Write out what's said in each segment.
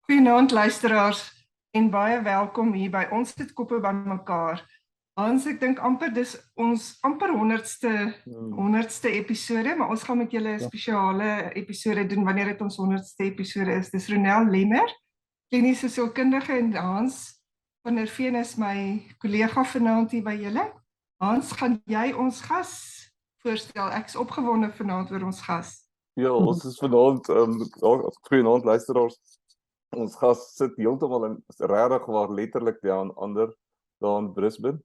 Goeienaand luisteraars en baie welkom hier by ons sit koppe bymekaar. Hans, ek dink amper dis ons amper 100ste episode, maar ons gaan met julle 'n spesiale episode doen wanneer dit ons 100ste episode is. Dis Ronel Lemmer, kliniese sielkundige, en Hans van der Veen is my kollega vanaand hier by julle. Hans, gaan jy ons gas voorstel? Ek is opgewonde vanaand oor ons gas. Ja, ons is vanaand, goeienaand luisteraars. Ons gas sit heeltemal in regtig waar letterlik daar in Brisbane.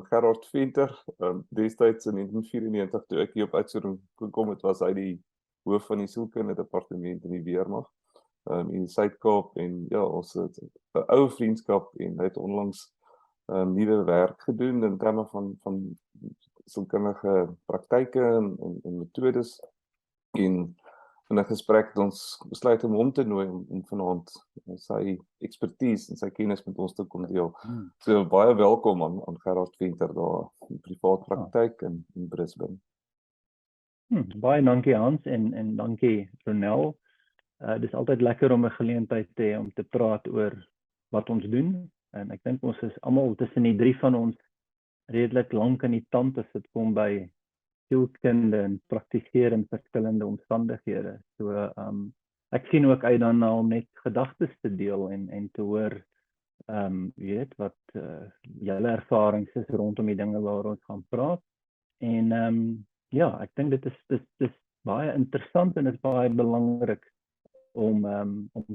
Gerard Venter, destyds in 1994 toe ek hier op uitsending gekom het, was hy die hoof van die sielkundige departement in die Weermag in die Suid-Kaap, en ja, ons het 'n ou vriendskap, en hy het onlangs nuwe werk gedoen in terme van sielkundige praktyke en metodes, en in 'n gesprek het ons besluit om hom te nooi om vanaand sy ekspertise en sy kennis met ons te kom deel. So baie welkom aan Gerard Venter daar in privaat praktyk in Brisbane. Baie dankie Hans en dankie Ronel. Dis altyd lekker om 'n geleentheid te hê om te praat oor wat ons doen, en ek dink ons is almal tussen die drie van ons redelik lank in die tand as dit kom by sielkunde en praktiseer in verskillende omstandighede. So ek sien ook uit daarna om net gedagtes te deel en te hoor weet wat julle ervarings is rondom die dinge waaroor ons gaan praat. En ja, ek dink dit is baie interessant en is baie belangrik om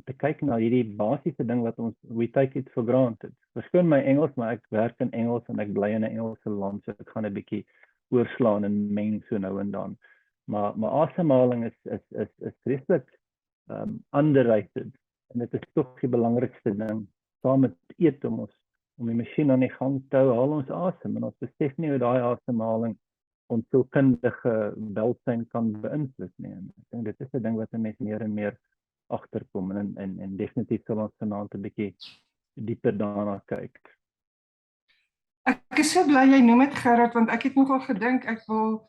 te kyk na hierdie basiese ding wat we take it for granted. Verskoon my Engels, maar ek werk in Engels en ek bly in 'n Engelse land, so ek gaan 'n bietjie oorslaan en meng so nou en dan. Maar asemhaling is vreeslik underrated, en dit is tog die belangrikste ding. Saam met eet om die masjien aan die gang te hou, haal ons asem, en ons besef nie hoe daai asemhaling ons sielkundige welstand kan beïnvloed nie. En ek dink dit is 'n ding wat 'n mens meer en meer agterkom, en definitief sal ons vanaand 'n bietjie dieper daarna kyk. Ek is so bly jy noem dit, Gerard, want ek het nogal gedink ek wil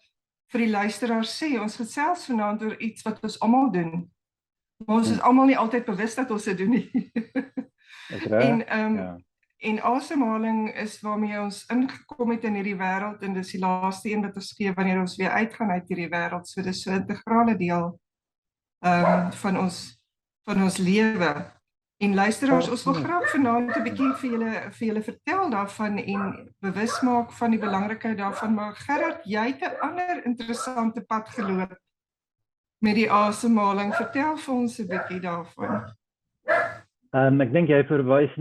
vir die luisteraars sê, ons gesels vanaand oor iets wat ons almal doen. Maar ons is almal nie altyd bewus dat ons dit doen nie. En asemhaling is waarmee ons ingekom het in hierdie wêreld, en dis die laaste een wat ons gee wanneer ons weer uitgaan uit hierdie wêreld. So dis so 'n integrale deel van ons lewe. En luisteraars, ons wil graag vanaand 'n bietjie vir julle vertel daarvan en bewus maak van die belangrikheid daarvan. Maar Gerard, jy het 'n ander interessante pad geloop met die asemhaling. Vertel vir ons 'n bietjie daarvan. Ek dink jy verwys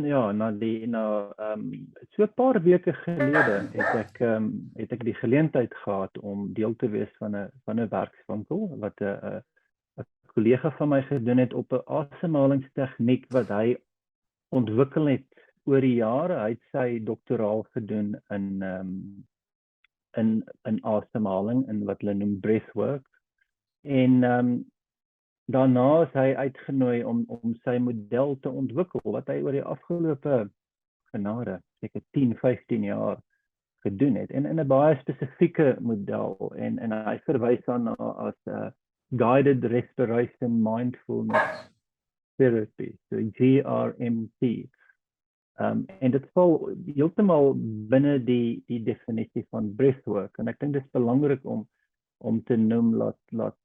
so 'n paar weke gelede het ek die geleentheid gehad om deel te wees van 'n werkswinkel wat 'n kollega van my gedoen het op 'n asemhalingstegniek wat hy ontwikkel het oor die jare. Hy het sy doktoraal gedoen in asemhaling, in wat hulle noem breathwork. En daarna is hy uitgenooi om sy model te ontwikkel wat hy oor die afgelope seker 10-15 jaar gedoen het, en in 'n baie spesifieke model, en hy verwys daarna as Guided Respiration Mindfulness Therapy, so GRMT. En dit val heeltemal binne die definisie van breathwork, en ek dink dit is belangrik om te noem dat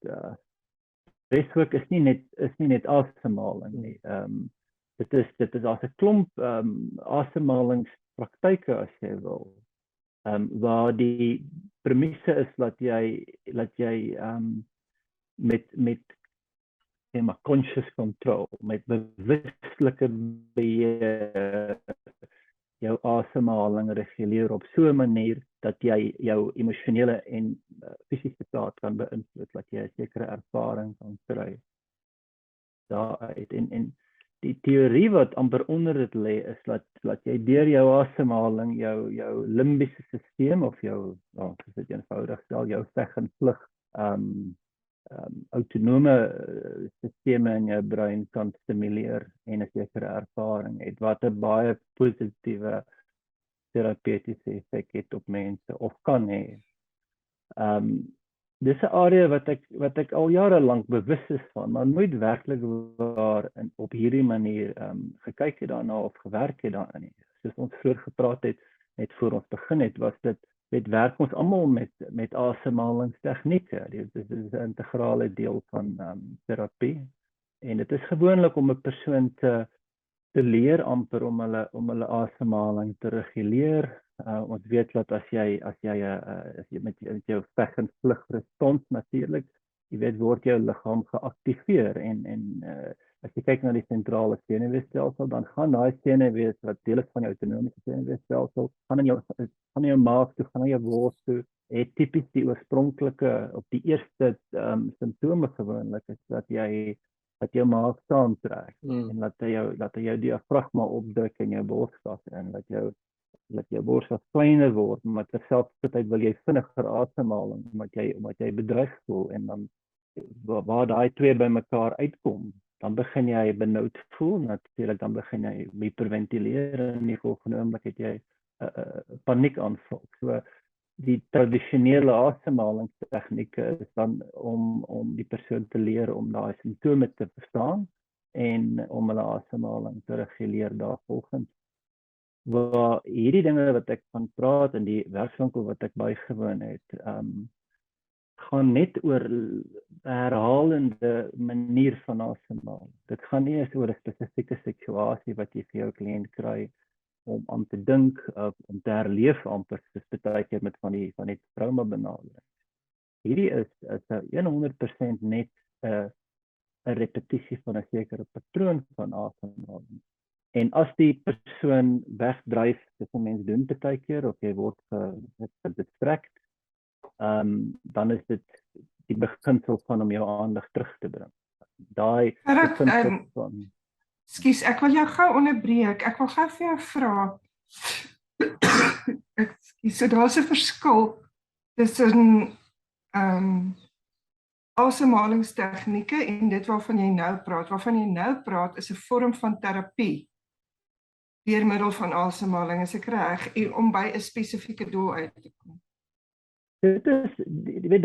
breathwork is nie net asemhaling nie. Dit is as 'n klomp asemhalingspraktyke, as jy wil, waar die premisse is dat jy met conscious control, met bewuslike beheer jou asemhaling reguleer op so 'n manier dat jy jou emosionele en fisiese staat kan beïnvloed, dat jy 'n sekere ervaring kan kry daaruit. En die teorie wat amper onder dit lê is dat jy deur jou asemhaling jou limbiese stelsel of as dit eenvoudig stel, jou veg en vlug autonome sisteme in jou brein kan stimuleer en 'n sekere ervaring het wat 'n baie positiewe terapeutiese effek het op mense, of kan hê. dis 'n area wat ek al jare lank bewus is van, maar nooit werklik waar op hierdie manier gekyk het daarna of gewerk het daarin nie. Soos ons vroeër gepraat het, net voor ons begin het, was dit werk ons almal met asemhalingstegnieke. Dit is 'n integrale deel van terapie. En dit is gewoonlik om 'n persoon te leer amper om hulle asemhaling te reguleer. Ons weet dat as jy met jou veg en vlug respons natuurlik, jy weet word jou liggaam geaktiveer en as jy kyk na die sentrale senuweestelsel, dan gaan daai senuwees wat deel is van jou autonome senuweestelsel, gaan in jou maag toe, gaan in jou bors toe. Het tipies die oorspronklike op die eerste simptome gewoonlik is dat jou maag saamtrek en dat jy jou diafragma opdruk in jou borskas en dat jou borskas kleiner word, maar terselfdertyd wil jy vinniger asemhaal omdat jy bedreig voel en dan waar daai twee bymekaar uitkom, dan begin jy benoud voel, natuurlik dan begin jy hyperventileer en in die volgende oomblik het jy paniekaanval. So die tradisionele asemhalingstegnieke is dan om die persoon te leer om daai simptome te verstaan en om hulle asemhaling te reguleer daarvolgens. Waar hierdie dinge wat ek van praat in die werkswinkel wat ek bygewoon het, gaan net oor herhalende manier van asemhaal. Dit gaan nie eens oor 'n spesifieke situasie wat jy vir jou kliënt kry om aan te dink, om te herleef amper, soos baie keer met van die trauma benadering. Hierdie is 100% net 'n repetisie van 'n sekere patroon van asemhaling. En as die persoon wegdryf, dis 'n mens doen baie keer, of jy word gedistract, dan is dit die beginsel van om jou aandag terug te bring. Daai beginsel van Ekskuus, ek wil jou gou onderbreek. Ek wil gou vir jou vra. Ekskuus, so daar's 'n verskil tussen asemhalingstegnieke en dit waarvan jy nou praat. Waarvan jy nou praat is 'n vorm van terapie deur middel van asemhaling, is ek reg, en om by 'n spesifieke doel uit te kom. Dit is, jy weet,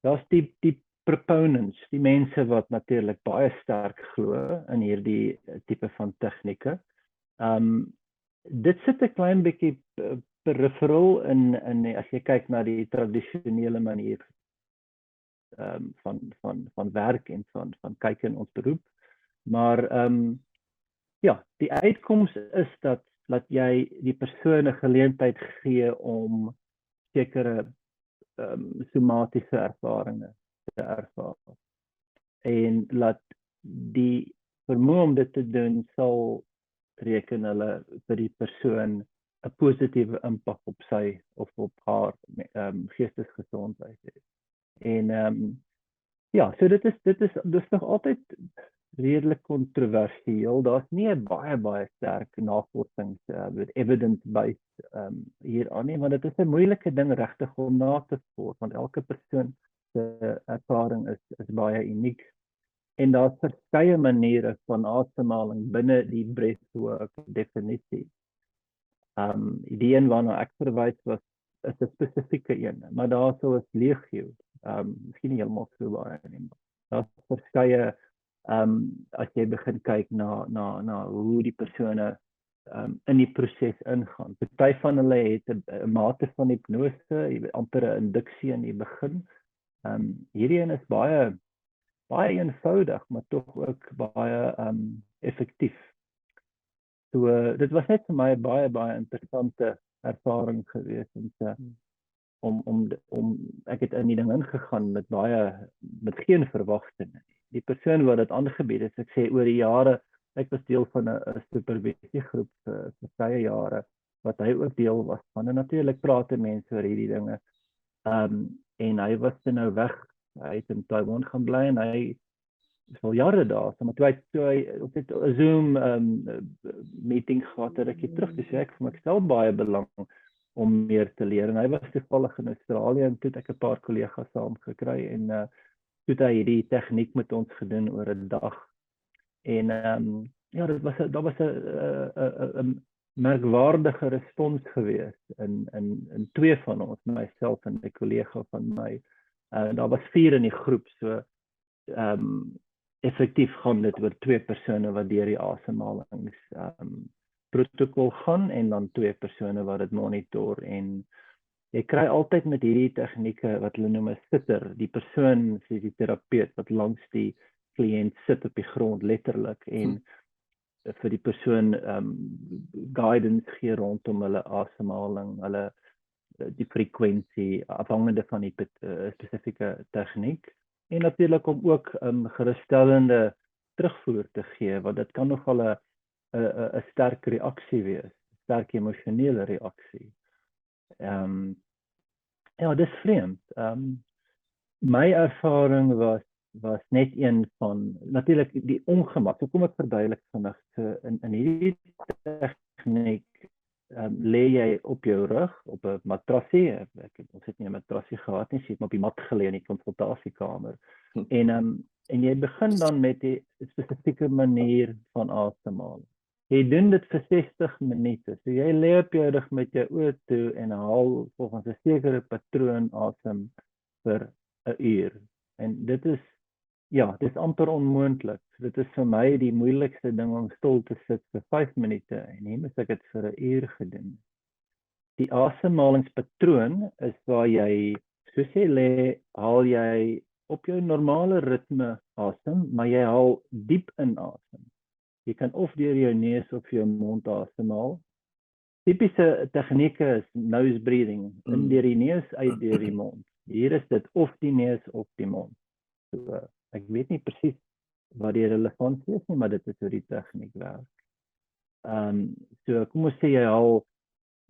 daar's die proponents, die mense wat natuurlik baie sterk glo in hierdie tipe van tegnieke. Dit sit 'n klein bietjie peripheral in as jy kyk na die tradisionele manier van werk en van kyk in ons beroep. Maar ja, die uitkoms is dat jy die persoon 'n geleentheid gee om sekere somatiese ervarings te ervaar. En laat die vermoë om dit te doen sal reken hulle vir die persoon 'n positiewe impak op sy of op haar geestesgesondheid het. En ja, so dit is nog altyd redelik kontroversieel. Daar's nie 'n baie sterk navorsings evidence-based hieraan nie, want dit is 'n moeilike ding regtig om na te volg, want elke persoon se ervaring is baie uniek. En daar's verskeie maniere van asemhaling binne die breathwork definisie. Die een waarna ek verwys is 'n spesifieke een, maar daar sou is legio. Miskien nie heeltemal so baie nie, maar daar's verskeie as jy begin kyk na hoe die persone in die proses ingaan. Party van hulle het 'n mate van hipnose, amper 'n induksie in die begin. Hierdie een is baie eenvoudig, maar tog ook baie effektief. So dit was net vir my 'n baie interessante ervaring geweest om ek het in die ding ingegaan met geen verwagtinge. Die persoon wat dit aangebied het, ek sê oor die jare, ek was deel van 'n supervisiegroep vir baie jare, wat hy ook deel was van, en natuurlik praat mense oor hierdie dinge. En hy was nou weg, hy het in Taiwan gaan bly, en hy is al jare daar, so maar toe hy op dit Zoom meeting gehad het, ek het terug te sê, ek stel baie belang om meer te leer, en hy was toevallig in Australië, en toe het ek 'n paar kollegas saam gekry, en toe het hy hierdie tegniek met ons gedoen oor 'n dag, en ja, daar was 'n merkwaardige respons gewees in twee van ons, myself en 'n kollega van my. Daar was 4 in die groep, so effektief gaan dit oor 2 persone wat deur die asemhalings protokol gaan en dan 2 persone wat dit monitor en jy kry altyd met hierdie tegnieke wat hulle noem 'n sitter, die persoon, soos die terapeut wat langs die kliënt sit op die grond letterlik en vir die persoon guidance gee rondom hulle asemhaling, hulle die frekwensie afhangende van die spesifieke tegniek en natuurlik om ook gerusstellende terugvoer te gee want dit kan nogal 'n sterk reaksie wees, sterk emosionele reaksie. Ja, dis vreemd. My ervaring was net een van natuurlik die ongemak. So kom ek verduidelik vinnig. So in hierdie tegniek lê jy op jou rug op 'n matrasie. Ons het nie 'n matrasie gehad nie, jy het op die mat gelê in die konsultasiekamer. En jy begin dan met 'n spesifieke manier van asemhaling. Jy doen dit vir 60 minute. So jy lê op jou rug met jou oë toe en haal volgens 'n sekere patroon asem vir 'n uur. En dit is dis amper onmoontlik. Dit is vir my die moeilikste ding om stil te sit vir 5 minute en hier moet ek dit vir 'n uur gedoen. Die asemhalingspatroon is waar jy, soos jy lê, haal jy op jou normale ritme asem, maar jy haal diep in asem. Jy kan of deur jou neus of jou mond asemhaal. Tipiese tegnieke is nose breathing, in deur die neus, uit deur die mond. Hier is dit of die neus of die mond. So, ek weet nie presies wat die relevantie is nie, maar dit is hoe die tegniek werk. So kom ons sê jy haal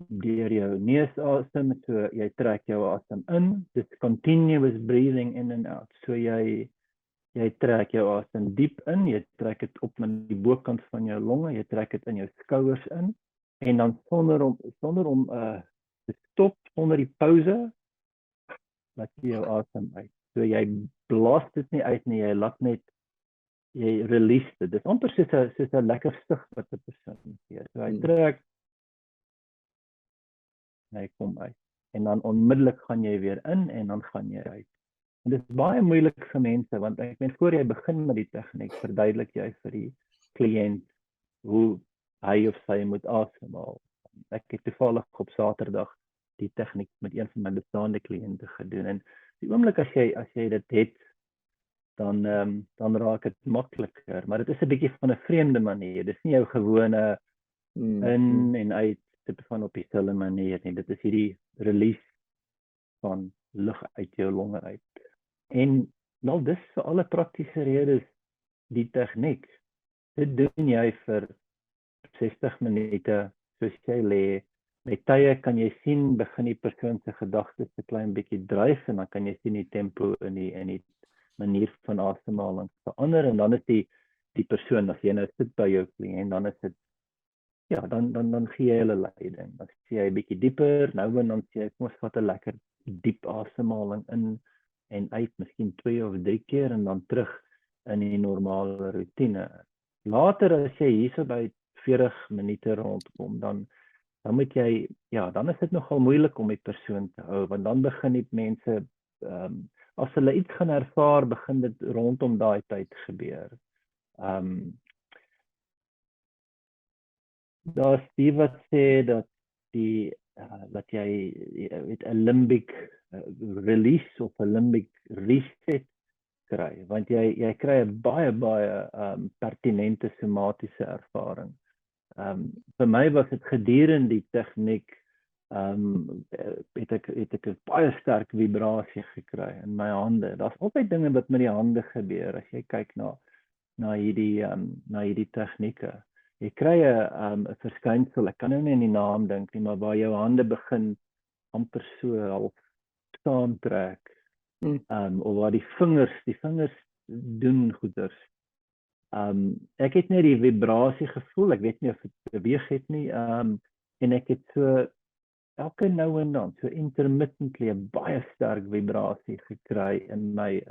deur jou neus asem, so jy trek jou asem in, dis continuous breathing in and out. So jy trek jou asem diep in, jy trek dit op met die bokant van jou longe, jy trek dit in jou skouers in en dan sonder om te stop, sonder die pouse, laat jy jou asem uit. So jy blaas dit nie uit nie, jy release dit. Dit is amper soos 'n lekker sug wat 'n persoon gee. So hy trek, hy kom uit. En dan onmiddellik gaan jy weer in en dan gaan jy uit. En dit is baie moeilik vir mense, want ek meen voor jy begin met die tegniek, verduidelik jy vir die kliënt hoe hy of sy moet asemhaal. Ek het toevallig op Saterdag die tegniek met een van my bestaande kliënte gedoen en die oomblik as jy dit het, dan raak dit makliker, maar dit is 'n bietjie van 'n vreemde manier. Dit is nie jou gewone in en uit tipe van op dieselfde manier nie. Dit is hierdie release van lug uit jou longe uit. En wel dis vir alle praktiese redes die tegniek. Dit doen jy vir 60 minute soos jy lê. Met tye kan jy sien begin die persoon se gedagtes 'n klein bietjie dryf en dan kan jy sien die tempo in die manier van asemhaling verander en dan is die persoon, as jy nou sit by jou kliënt, dan is dit dan gee jy hulle leiding. Dan sê jy 'n bietjie dieper, nou en dan sê jy kom ons vat 'n lekker diep asemhaling in en uit, miskien 2 of 3 keer en dan terug in die normale roetine. Later as jy hierso by 40 minute rondkom, dan moet jy, dan is dit nogal moeilik om die persoon te hou, want dan begin die mense, as hulle iets gaan ervaar, begin dit rondom daai tyd gebeur. Daar's die wat sê dat jy weet 'n limbic release of 'n limbic reset kry, want jy kry 'n baie pertinente somatiese ervaring. Vir my was dit gedurende die tegniek, het ek 'n baie sterk vibrasie gekry in my hande. Daar's altyd dinge wat met die hande gebeur as jy kyk na hierdie tegnieke. Jy kry 'n verskynsel, ek kan nou nie in die naam dink nie, maar waar jou hande begin amper so half saamtrek, of waar die vingers doen goeders. Ek het net die vibrasie gevoel, ek weet nie of dit beweeg het nie, en ek het so elke nou en dan, so intermittently 'n baie sterk vibrasie gekry in my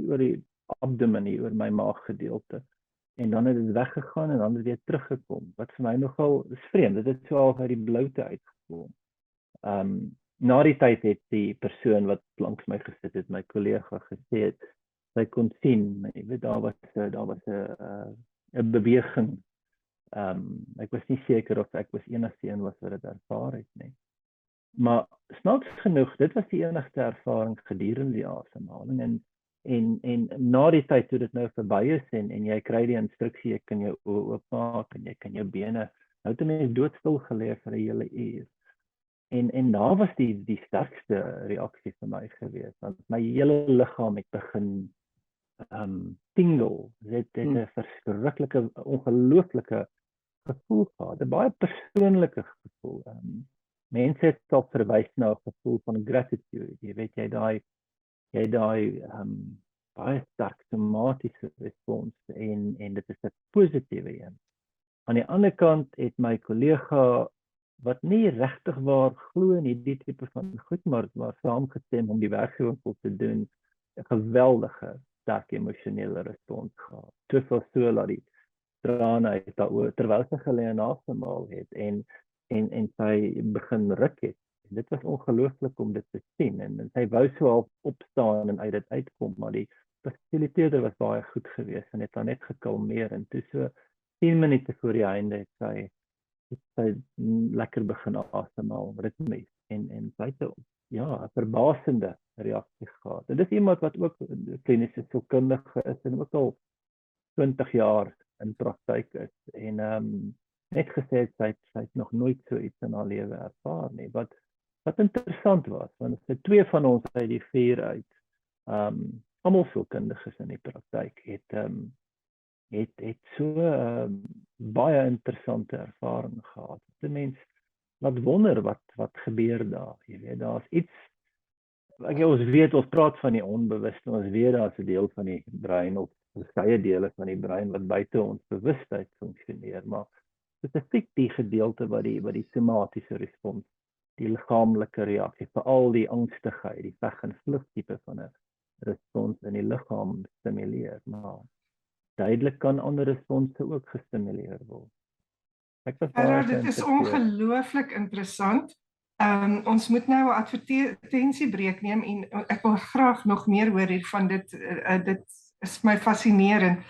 oor die abdomen, oor my maaggedeelte. en dan het dit weggegaan en dan het dit weer teruggekom. Wat vir my nogal is vreemd, dit het so al uit die bloute uitgekom. Na die tyd het die persoon wat langs my gesit het, my kollega gesê, sy kon sien, jy weet, daar was 'n beweging. Ek was nie seker of ek was enigste een was wat dit ervaar het nie. Maar snaaks genoeg, dit was die enigste ervaring gedurende die asemhaling en na die tyd toe dit nou verby is en jy kry die instruksie, jy kan jou oë oopmaak en jy kan jou bene, nou het 'n mens doodstil gelê vir 'n hele uur. En daar was die sterkste reaksie vir my gewees, want my hele liggaam het begin tingle. Dit het 'n verskriklike, ongelooflike gevoel gehad, 'n baie persoonlike gevoel. Mense het al verwys na 'n gevoel van gratitude. Jy weet, jy daai baie sterk somatiese respons en dit is 'n positiewe een. Aan die ander kant het my kollega wat nie regtig waar glo in hierdie tipe van goed, maar saamgestem om die werkswinkel te doen, 'n geweldige sterk emosionele respons gehad. Soveel so dat die trane uit daaroor terwyl sy gelê en asemhaal het en sy begin ruk het. En dit was ongelooflik om dit te sien en sy wou so half opstaan en uit dit uitkom, maar die fasiliteerder was baie goed geweest en het haar net gekalmeer en toe so 10 minute voor die einde het sy lekker begin asemhaal ritmies en sy het 'n verbasende reaksie gehad. En dis iemand wat ook kliniese sielkundige is en ook al 20 jaar in praktyk is en net gesê sy het nog nooit so iets in haar lewe ervaar nie. Wat interessant was, want sy 2 van ons uit die 4 uit, almal sielkundiges in die praktyk het so baie interessante ervaring gehad. Die mens laat wonder wat gebeur daar. Jy weet, daar's iets, ons weet, ons praat van die onbewuste, ons weet daar's 'n deel van die brein of verskeie dele van die brein wat buite ons bewustheid funksioneer, maar spesifiek die gedeelte wat die somatiese respons, die liggaamlike reaksie, veral die angstigheid, die veg en vlug tipe van 'n respons in die liggaam stimuleer, maar duidelik kan ander response ook gestimuleer word. Dit is ongelooflik interessant. Ons moet nou 'n advertentiebreek neem en ek wil graag nog meer hoor hiervan. Dit is my fascinerend.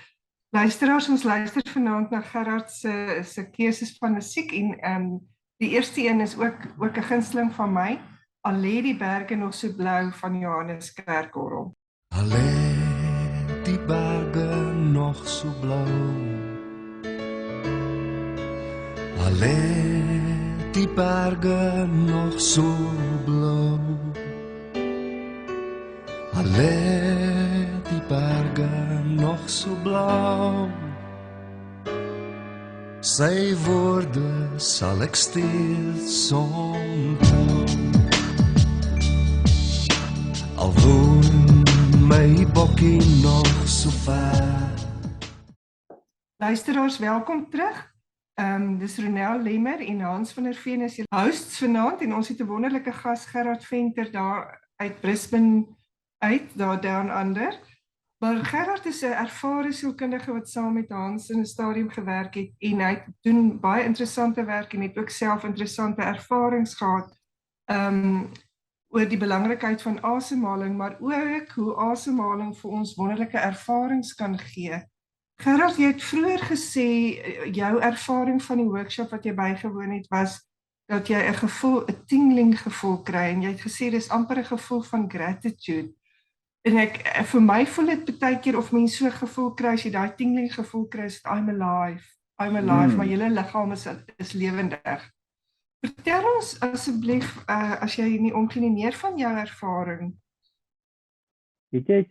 Luisteraars, ons luister vanaand na Gerard se keuses van musiek en die eerste een is ook 'n gunsteling van my, Al lê die berge nog so blou van Johannes Kerkorrel. Al lê die berge nog so blou, al lê die berge nog so blou, al lê die berge nog so blou, sy woorde sal ek steeds onthou. Al woon my bokkie nog so ver. Luisteraars, welkom terug. Dis Ronel Lemmer en Hans van der Veen is die hosts vanaand en ons het 'n wonderlike gas, Gerard Venter, daar uit Brisbane uit, daar down under. Maar Gerard is 'n ervare sielkundige wat saam met Hans in 'n stadium gewerk het en hy doen baie interessante werk en het ook self interessante ervarings gehad oor die belangrikheid van asemhaling, maar ook hoe asemhaling vir ons wonderlike ervarings kan gee. Gerard, jy het vroeër gesê jou ervaring van die workshop wat jy bygewoon het was dat jy 'n tingling gevoel kry en jy het gesê dis amper 'n gevoel van gratitude. En vir my voel dit baie keer of mens so 'n gevoel kry as jy daai tingling gevoel kry, is I'm alive, my hele liggaam is lewendig. Vertel ons asseblief as jy nie omgee meer van jou ervaring. Weet jy,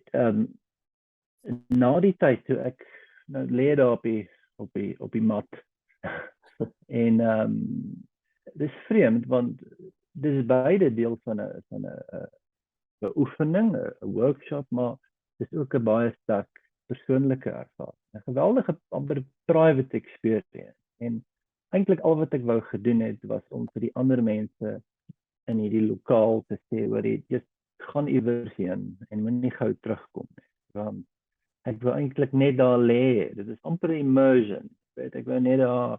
na die tyd toe ek lê daar op die mat en dis vreemd want dis beide deel van 'n oefening, 'n workshop, maar dis ook 'n baie sterk persoonlike ervaring. 'n Geweldige amper private experience. En eintlik al wat ek wou gedoen het was om vir die ander mense in hierdie lokaal te sê oor jy gaan iewers heen en moenie gou terugkom nie. Want ek wil eintlik net daar lê. Dit is amper immersion. Weet, ek wil net daar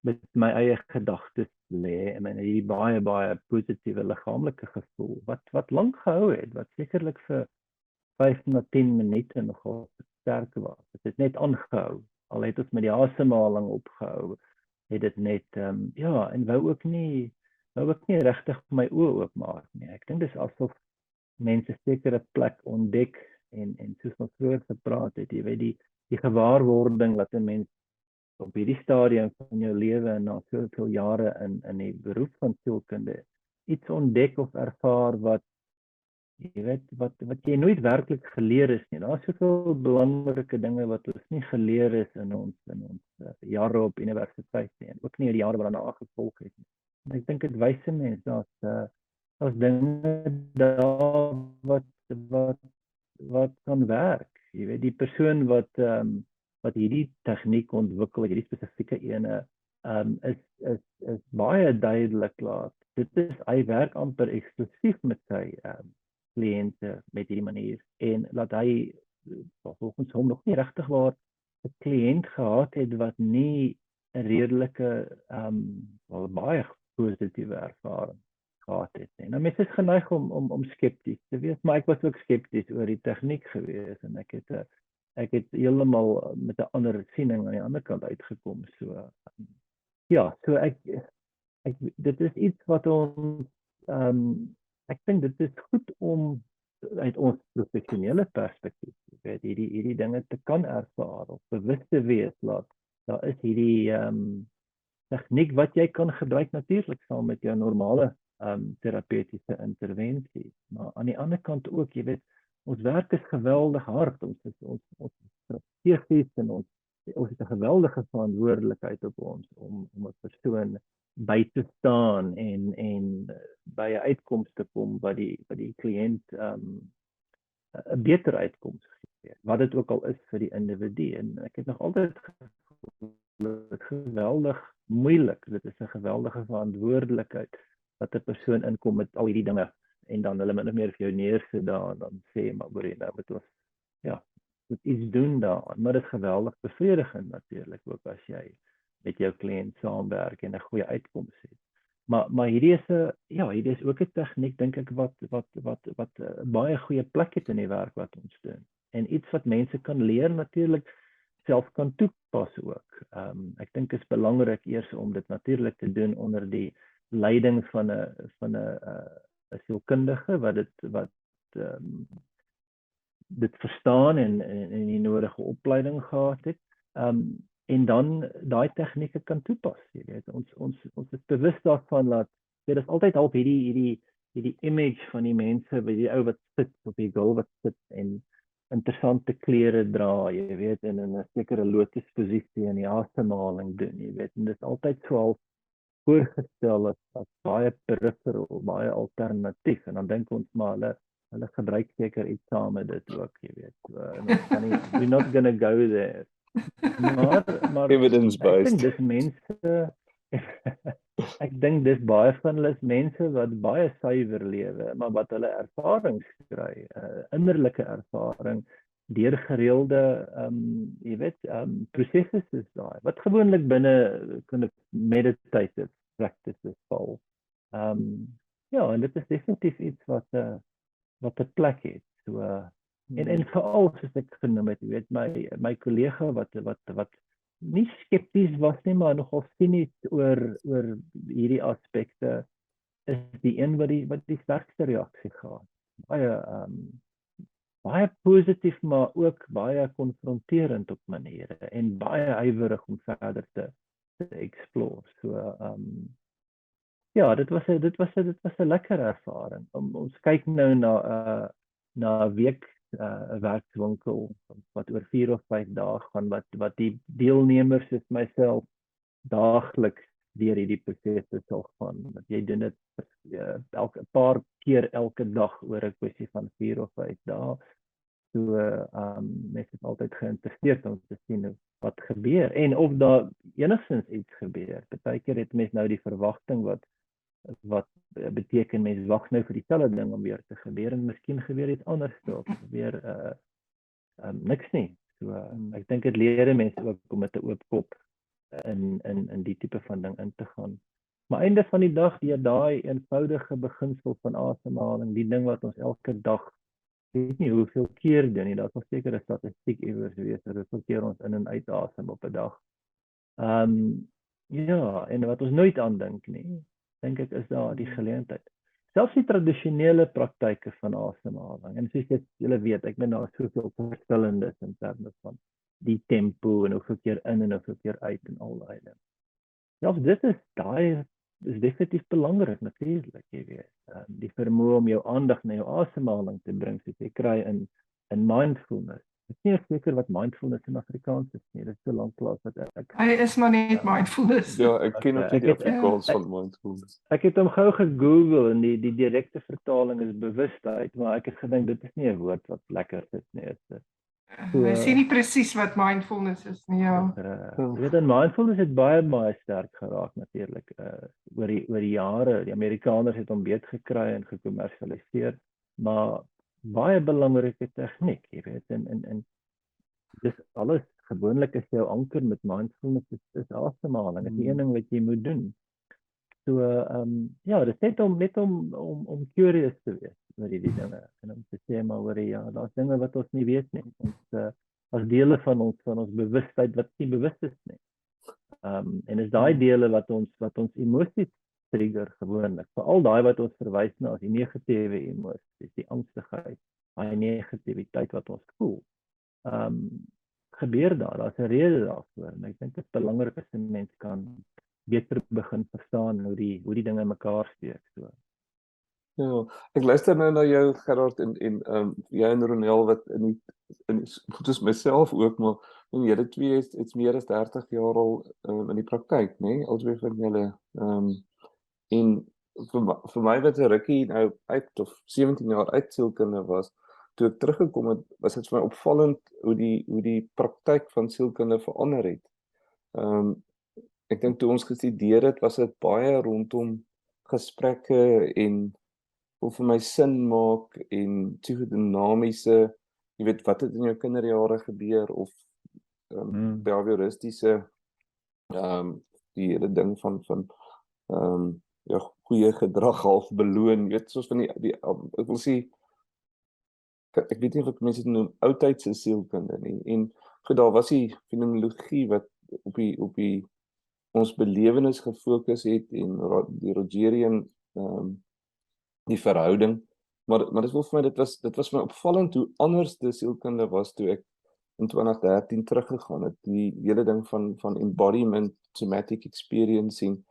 met my eie gedagtes lê en hierdie baie positiewe liggaamlike gevoel wat lank gehou het, wat sekerlik vir 5 na 10 minute nogal sterk was. Dit het net aangehou. Al het ons met die asemhaling opgehou, het dit net ja, en wou ook nie regtig my oë oopmaak nie. Ek dink dis asof mense sekere plek ontdek en soos ons vroeër gepraat het, jy weet die gewaarwording dat 'n mens op hierdie stadium van jou lewe en na soveel jare in die beroep van sielkunde iets ontdek of ervaar wat jy weet wat jy nooit werklik geleer is nie. Daar's soveel belangrike dinge wat ons nie geleer is in ons jare op universiteit nie en ook nie die jare wat daarna gevolg het nie. En ek dink dit wys 'n mens daar's dinge daar wat kan werk. Jy weet die persoon wat hierdie tegniek ontwikkel, hierdie spesifieke ene, is baie duidelik laat. Dit is hy werk amper eksklusief met sy kliënte met hierdie manier en laat hy volgens hom nog nie regtig waar 'n kliënt gehad het wat nie 'n redelike baie positiewe ervaring gehad het nie. Nou mense is geneig om skepties te wees, maar ek was ook skepties oor die tegniek gewees en ek het heeltemal met 'n ander siening aan die ander kant uitgekom. So ja, so ek dit is iets wat ons ek dink dit is goed om uit ons professionele perspektief, jy weet, hierdie dinge te kan ervaar of bewus te wees dat daar is hierdie tegniek wat jy kan gebruik natuurlik saam met jou normale terapeutiese intervensie. Maar aan die ander kant ook, jy weet, ons werk is geweldig hard, ons strategies en ons het 'n geweldige verantwoordelikheid op ons om 'n persoon by te staan en by 'n uitkoms te kom wat die kliënt 'n beter uitkoms gee, wat dit ook al is vir die individu. En ek het nog altyd geweldig moeilik, dit is 'n geweldige verantwoordelikheid dat 'n persoon inkom met al hierdie dinge en dan hulle min of meer vir jou neersit daar en dan sê maar hoor jy nou moet ons moet iets doen daaraan, maar dit is geweldig bevredigend natuurlik ook as jy met jou kliënt saamwerk en 'n goeie uitkoms het. Maar hierdie is ook 'n tegniek dink ek wat baie goeie plek het in die werk wat ons doen. En iets wat mense kan leer natuurlik self kan toepas ook. Ek dink dit is belangrik eers om dit natuurlik te doen onder die leiding van 'n sielkundige wat dit verstaan en die nodige opleiding gehad het. En dan daai tegnieke kan toepas, jy weet. Ons is bewus daarvan dat dit is altyd half hierdie image van die mense, by die ou wat sit of die girl wat sit en interessante klere dra, jy weet, en in 'n sekere lotusposisie in die asemhaling doen, jy weet. En dit is altyd so half voorgestel as baie peripheral, baie alternatief en dan dink ons maar hulle gebruik seker iets saam met dit ook, jy weet. We're not gonna go there. Maar evidence-based. Ek dink dis baie van hulle is mense wat baie suiwer lewe, maar wat hulle ervarings kry, innerlike ervaring deur gereelde jy weet prosesse is daai wat gewoonlik binne meditative practices val. Ja, en dit is definitief iets wat 'n plek het. So en veral soos ek genoem het, jy weet my kollega wat nie skepties was nie, maar nogal sinies oor hierdie aspekte is die een wat die sterkste reaksie gehad. Baie positief, maar ook baie konfronterend op maniere en baie ywerig om verder te explore. So ja, dit was 'n lekker ervaring. Ons kyk nou na 'n week 'n werkswinkel wat oor 4 of 5 dae gaan wat die deelnemers soos myself daagliks deur hierdie prosesse sal gaan. Dat jy doen dit elke paar keer elke dag oor 'n kwessie van 4 of 5 dae. So mense is altyd geïnteresseerd om te sien wat gebeur en of daar enigstens iets gebeur. Partykeer het mense nou die verwagting wat beteken mense wag nou vir dieselfde ding om weer te gebeur en miskien gebeur iets anders of weer niks nie. So ek dink dit leer mense ook om met 'n oop kop in die tipe van ding in te gaan. Maar einde van die dag, daai eenvoudige beginsel van asemhaling, die ding wat ons elke dag, weet nie hoeveel keer doen nie, daar is seker 'n statistiek iewers wees, hoeveel keer ons in en uit asem op 'n dag. Ja, en wat ons nooit aandink nie, dink ek is daar die geleentheid. Selfs die tradisionele praktyke van asemhaling, en soos julle weet, ek meen daar is soveel verskillendes in terme van die tempo en hoeveel keer in en hoeveel keer uit en al daai ding. Selfs dit is definitief belangrik natuurlik, jy weet. Die vermoë om jou aandag na jou asemhaling te bring, soos jy kry in mindfulness. Ek is nie seker wat mindfulness in Afrikaans is nie, dit is so lank klaar dat ek Hy is maar net mindfulness. Ja, ek ken ook nie die Ek het- Afrikaans van mindfulness. Ek het hom gou gegoogel en die direkte vertaling is bewustheid, maar ek het gedink dit is nie 'n woord wat lekker sit nie. Hy sê nie presies wat mindfulness is nie, ja. Jy weet, en mindfulness het baie sterk geraak natuurlik oor die jare. Die Amerikaners het hom beet gekry en gekommersialiseer, maar baie belangrike tegniek, jy weet, en dis alles. Gewoonlik is jou anker met mindfulness is asemhaling. Dit is die een ding wat jy moet doen. So ja, dit is net om curious te wees oor die dinge en om te sê maar oor ja, daar's dinge wat ons nie weet nie. Ons as dele van ons bewustheid wat nie bewus is nie. En is daai dele wat ons emosies trigger gewoonlik. Veral daai wat ons verwys na as die negatiewe emosies, die angstigheid, daai negativiteit wat ons voel. Gebeur daar's 'n rede daarvoor en ek dink dit is belangrik as 'n mens kan beter begin verstaan hoe die dinge mekaar steek so. Ja, ek luister nou na jou Gerard en jy en Ronel wat in soos myself ook, maar julle twee is meer as 30 jaar al in die praktyk, né? Albei van julle en vir my wat 'n rukkie nou uit of 17 jaar uit sielkunde was, toe ek teruggekom het, was dit vir my opvallend hoe die praktyk van sielkunde verander het. Ek dink toe ons gestudeer het, was dit baie rondom gesprekke en hoe vir my sin maak en psigodinamiese, jy weet wat het in jou kinderjare gebeur of behavioristiese die hele ding van ja, goeie gedrag half beloon, jy weet soos van die ek wil sê ek weet nie of ek mense dit noem oudtydse sielkunde nie en goed, daar was die fenomenologie wat op die ons belewenis gefokus het en die Rogerian die verhouding, maar dit wil vir my dit was my opvallend hoe anders die sielkunde was toe ek in 2013 teruggegaan het, die hele ding van embodiment, somatic experiencing.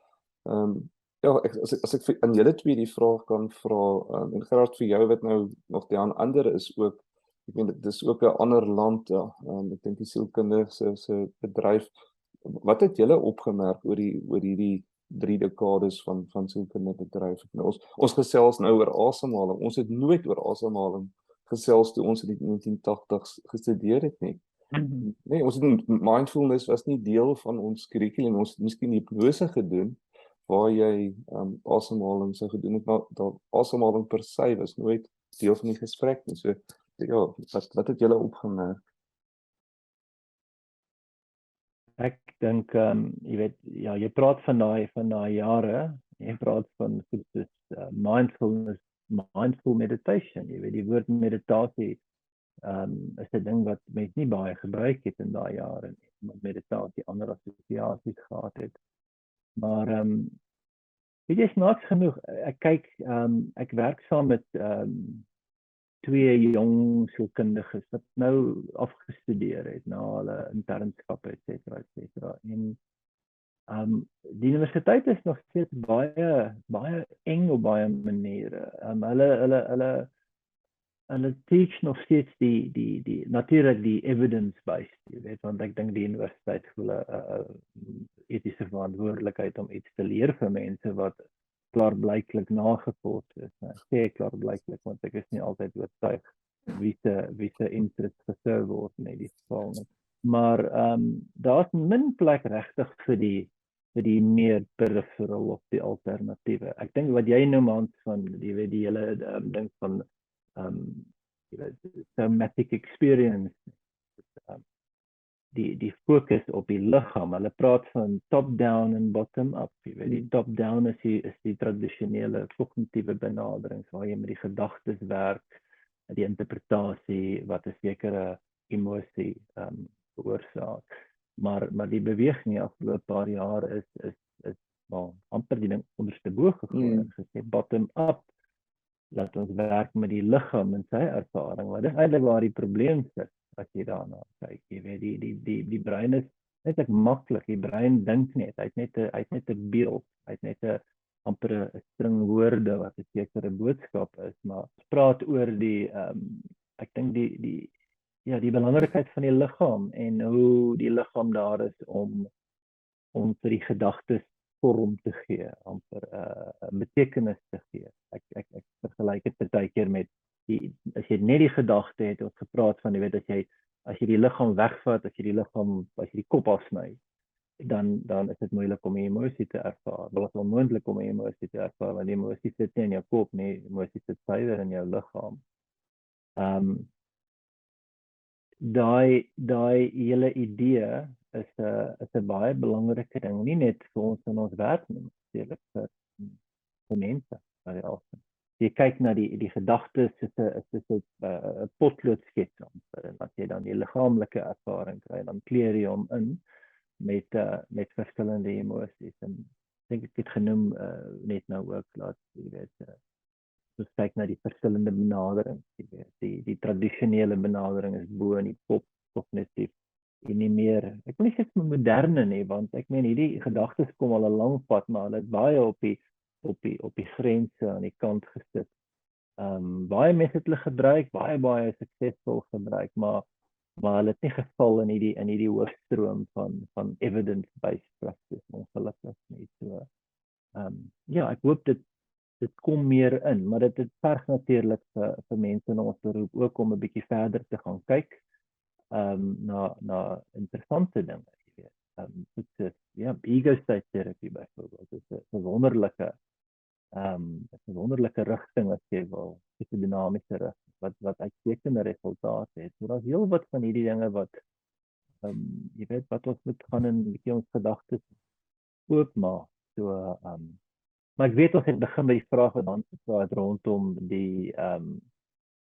Ja, as ek aan julle twee die vraag kan vra, en Gerard vir jou wat nou nog die ander is ook, ek meen dit is ook 'n ander land, ja, ek dink die sielkunde se bedryf. Wat het julle opgemerk oor hierdie 3 dekades van sielkunde bedryf? Ons gesels nou oor asemhaling. Ons het nooit oor asemhaling gesels toe ons in die 1980s gestudeer het nie. Nee, ons het mindfulness was nie deel van ons kurrikulum. Ons het miskien hipnose gedoen waar jy asemhaling sou gedoen het, maar asemhaling per se was nooit deel van die gesprek nie. So ja, wat het julle opgemerk? Ek dink jy weet ja, jy praat van daai jare, jy praat van soos mindfulness, mindful meditation, jy weet die woord meditasie is 'n ding wat mense nie baie gebruik het in daai jare nie, omdat meditasie ander assosiasies gehad het. Maar weet jy, snaaks genoeg, ek werk saam met 2 jong sielkundiges wat nou afgestudeer het na hulle internskap et cetera. En die universiteit is nog steeds baie eng op baie maniere. Hulle teach nog steeds die natuurlik die evidence-based, jy weet, want ek dink die universiteit voel 'n etiese verantwoordelikheid om iets te leer vir mense wat klaarblyklik nagevors is. Ek sê klaarblyklik want ek is nie altyd oortuig wie se interest geserve word in die geval nie. Maar daar's min plek regtig vir die meer peripheral of die alternatiewe. Ek dink wat jy noem Hans van die hele ding van somatic experience, die fokus op die liggaam. Hulle praat van top-down en bottom-up. Die top-down is die tradisionele kognitiewe benaderings waar jy met die gedagtes werk, die interpretasie wat 'n sekere emosie veroorsaak. Maar die beweging die afgelope paar jaar is amper die ding onderste bo gegooi en gesê bottom-up. Laat ons werk met die liggaam en sy ervaring, want dit is eintlik waar die probleem sit as jy daarna kyk. Jy weet die brein is net maklik, die brein dink net, hy het net 'n beeld, hy het net amper 'n string woorde wat 'n sekere boodskap is, maar ons praat oor ek dink die belangrikheid van die liggaam en hoe die liggaam daar is om vir die gedagtes vorm te gee, amper 'n betekenis te gee. Ek vergelyk dit baie keer met as jy net die gedagte het, ons gepraat van, jy weet, as jy die liggaam wegvat, as jy die kop afsny, dan is dit moeilik om 'n emosie te ervaar. Dit is onmoontlik om 'n emosie te ervaar, want die emosie sit nie in jou kop nie, die emosie sit suiwer in jou liggaam. Daai hele idee is 'n baie belangrike ding, nie net vir ons in ons werk nie, maar vir mense. Jy kyk na die gedagtes, is 'n potloodskets en as jy dan die liggaamlike ervaring kry, dan kleur jy hom in met verskillende emosies. En dink ek het genoem net nou ook laat jy weet ons kyk na die verskillende benaderings, jy weet die tradisionele benadering is bo in die kop kognitief en nie meer, ek wil nie sê moderne nie, want ek meen hierdie gedagtes kom al 'n lang pad, maar hulle het baie op die grense aan die kant gesit. Baie mense het hulle gebruik, baie suksesvol gebruik, maar hulle het nie geval in hierdie hoofstroom van evidence-based practice, ongelukkig nie. So, ek hoop dit kom meer in, maar dit verg natuurlik vir mense in ons beroep ook om 'n bietjie verder te gaan kyk na interessante dinge, jy weet. Ego state therapy byvoorbeeld, dit is 'n wonderlike rigting as jy wil, 'n dinamiese rigting wat uitstekende resultate het. So daar's heel wat van hierdie dinge wat jy weet wat ons moet gaan in 'n bietjie ons gedagtes oopmaak. So maar ek weet ons het begin by die vraag wat dan gepraat rondom die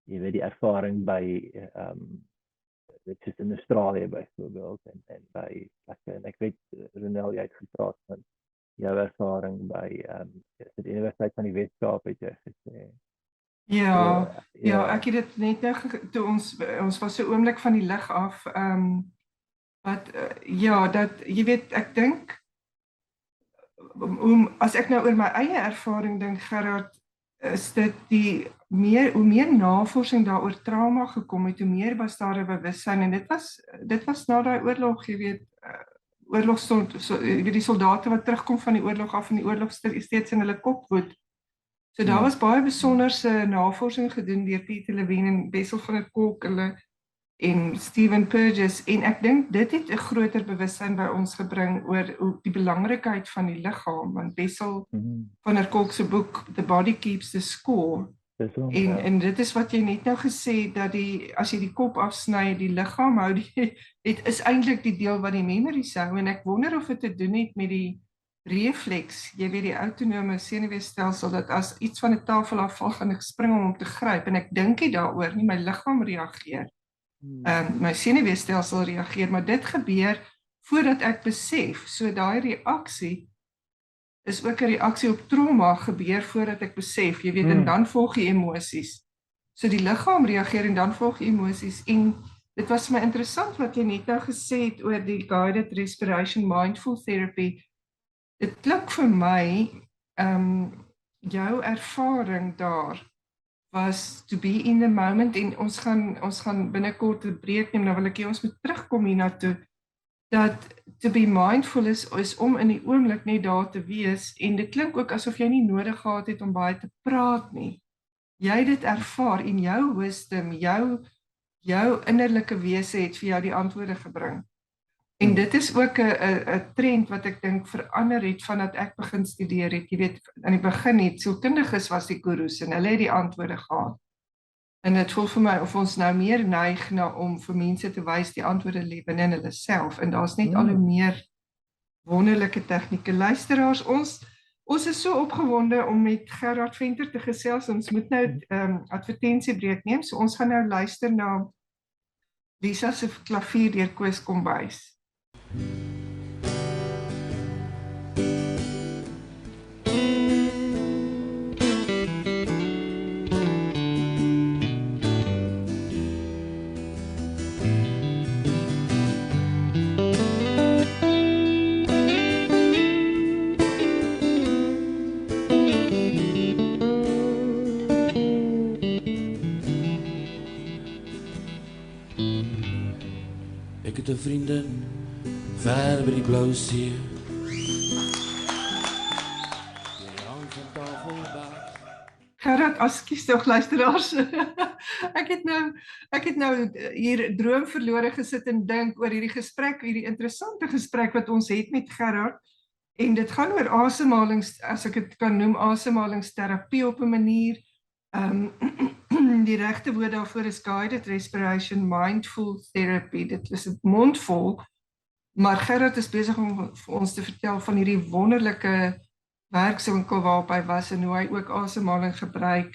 jy weet die ervaring by dit is in Australië byvoorbeeld en by en ek weet Ronel jy het gepraat van jou ervaring by die Universiteit van die Wes-Kaap het jy gesê. Ja, ek het dit net nou toe ons was so 'n oomblik van die lig af dat jy weet ek dink as ek nou oor my eie ervaring dink Gerard, is dit hoe meer navorsing daaroor trauma gekom het, hoe meer was daar 'n bewussyn en dit was na daai oorlog, jy weet, die soldate wat terugkom van die oorlog af en die oorlog steeds in hulle kop woed. So daar was baie besonderse navorsing gedoen deur Pieter Levine en Bessel van der Kolk en Stephen Purges en ek dink dit het 'n groter bewussyn by ons gebring oor die belangrikheid van die liggaam, want Bessel van der Kolk se boek The Body Keeps the Score en dit is wat jy net nou gesê dat as jy die kop afsny, die liggaam hou dit is eintlik die deel wat die memories hou en ek wonder of dit te doen het met die refleks, jy weet die autonome senuweestelsel dat as iets van 'n tafel afval gaan ek spring om te gryp en ek dink nie daaroor nie, my liggaam reageer. My senuweestelsel reageer, maar dit gebeur voordat ek besef. So daai reaksie is ook 'n reaksie op trauma gebeur voordat ek besef, jy weet, en dan volg die emosies. So die liggaam reageer en dan volg die emosies en dit was my interessant wat jy net nou gesê het oor die guided respiration mindful therapy. Dit klink vir my jou ervaring daar was to be in the moment en ons gaan binnekort 'n breek neem, nou wil ek ons moet terugkom hiernatoe dat to be mindful is om in die oomblik net daar te wees en dit klink ook asof jy nie nodig gehad het om baie te praat nie. Jy het dit ervaar en jou wisdom, jou innerlike wese het vir jou die antwoorde gebring. En dit is ook 'n trend wat ek dink verander het vandat ek begin studeer het. Jy weet, aan die begin het sielkundiges was die gurus en hulle het die antwoorde gehad. En dit voel vir my of ons nou meer neig na om vir mense te wys die antwoorde lê binne in hulle self en daar's net al hoe meer wonderlike tegnieke. Luisteraars, ons is so opgewonde om met Gerard Venter te gesels. Ons moet nou advertensiebreek neem, so ons gaan nou luister na Lisa se klavier deur Koos Kombuis. Ek het 'n vriendin ver by die blou see. Gerard, ekskuus tog luisteraars. Ek het nou hier droomverlore gesit en dink oor hierdie gesprek, hierdie interessante gesprek wat ons het met Gerard. En dit gaan oor asemhalings, as ek dit kan noem, asemhalingsterapie op 'n manier. Die regte woord daarvoor is guided respiration, mindful therapy. Dit is 'n mondvol, maar Gerard is besig om vir ons te vertel van hierdie wonderlike werkswinkel waarop hy was en hoe hy ook asemhaling gebruik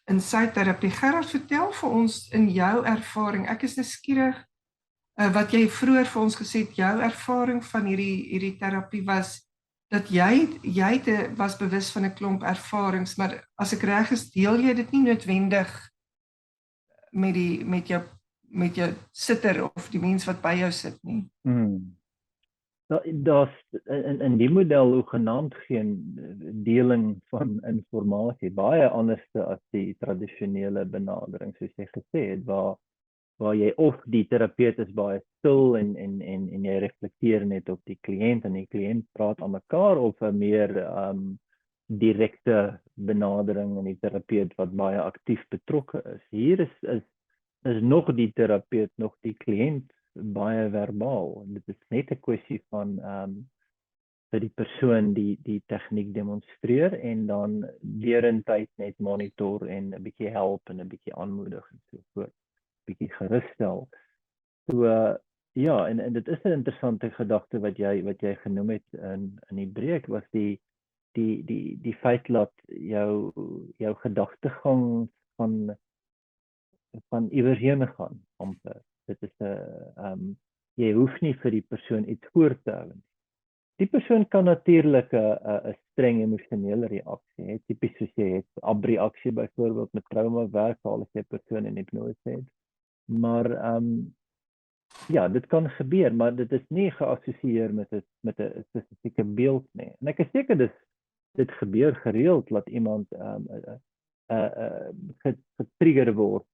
in sy terapie. Gerard, vertel vir ons in jou ervaring. Ek is nuuskierig wat jy vroeër vir ons gesê het, jou ervaring van hierdie terapie was dat jy was bewus van 'n klomp ervarings, maar as ek reg is, deel jy dit nie noodwendig met jou sitter of die mens wat by jou sit nie. Daar's in die model hoegenaamd geen deling van informasie, baie anderste as die tradisionele benadering, soos jy gesê het, waar jy of die terapeut is baie stil en jy reflekteer net op die kliënt en die kliënt praat aan mekaar, of 'n meer direkte benadering en die terapeut wat baie aktief betrokke is. Hier is nog die terapeut, nog die kliënt baie verbaal. Dit is net 'n kwessie van dat die persoon die tegniek demonstreer en dan deur 'n tyd net monitor en 'n bietjie help en 'n bietjie aanmoedig en so voort, bietjie gerusstel. So ja, en dit is 'n interessante gedagte wat jy genoem het in die breek, was die feit dat jou gedagtegang van iewers heen gaan amper. Dit is jy hoef nie vir die persoon iets voor te hou nie. Die persoon kan natuurlik 'n streng emosionele reaksie hê, tipies soos jy het abreaksie byvoorbeeld met trauma werk, al as jy 'n persoon in hipnose het. Maar ja, dit kan gebeur, maar dit is nie geassosieer met 'n spesifieke beeld nie. En ek is seker dit gebeur gereeld dat iemand getrigger word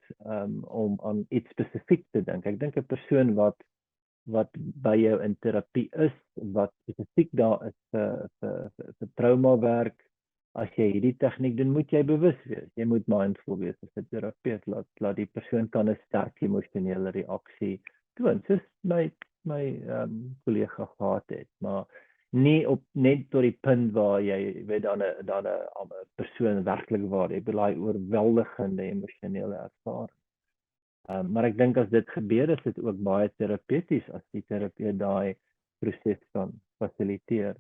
om aan iets spesifiek te dink. Ek dink 'n persoon wat by jou in terapie is, wat spesifiek daar is vir trauma werk, as jy hierdie tegniek doen, moet jy bewus wees. Jy moet mindful wees as 'n terapeut, laat die persoon kan 'n sterk emosionele reaksie toon, soos my kollega gehad het, maar nie net tot die punt waar jy weet dan 'n persoon werklik waar jy daai oorweldigende emosionele ervaring. Maar ek dink as dit gebeur, is dit ook baie terapeuties as die terapeut daai proses kan fasiliteer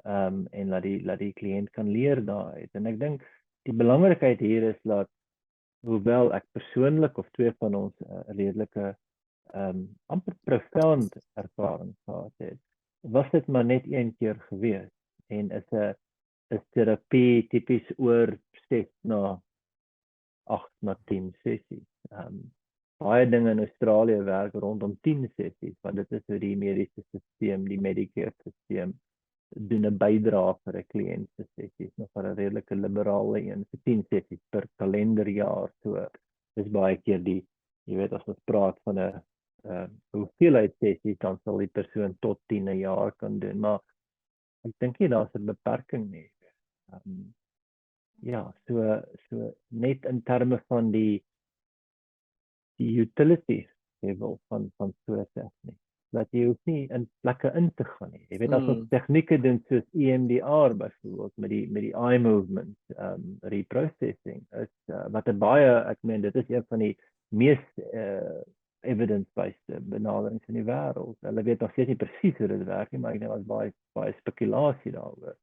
en laat die kliënt kan leer daaruit. En ek dink die belangrikheid hier is dat hoewel ek persoonlik of twee van ons redelike amper profound ervaring gehad het, was dit maar net een keer gewees en is terapie tipies oor 6 na 8 na 10 sessies. Baie dinge in Australië werk rondom 10 sessies, want dit is hoe die mediese stelsel, die Medicare stelsel doen 'n bydrae vir 'n kliënt se sessies, nog vir 'n redelike liberale een vir 10 sessies per kalenderjaar. So dis baie keer jy weet as ons praat van 'n hoeveelheid sessies, dan sal die persoon tot 10 'n jaar kan doen, maar ek dink nie daar's 'n beperking nie. Ja, so net in terme van die utility level van so 'n tegniek. dat jy hoef nie in plekke in te gaan nie. Jy weet as ons tegnieke doen soos EMDR byvoorbeeld met die eye movement, reprocessing, is wat 'n baie, ek meen dit is een van die mees evidence-based benaderings in die wêreld. Hulle weet nog steeds nie presies hoe dit werk nie, maar ek dink daar's baie spekulasie daaroor.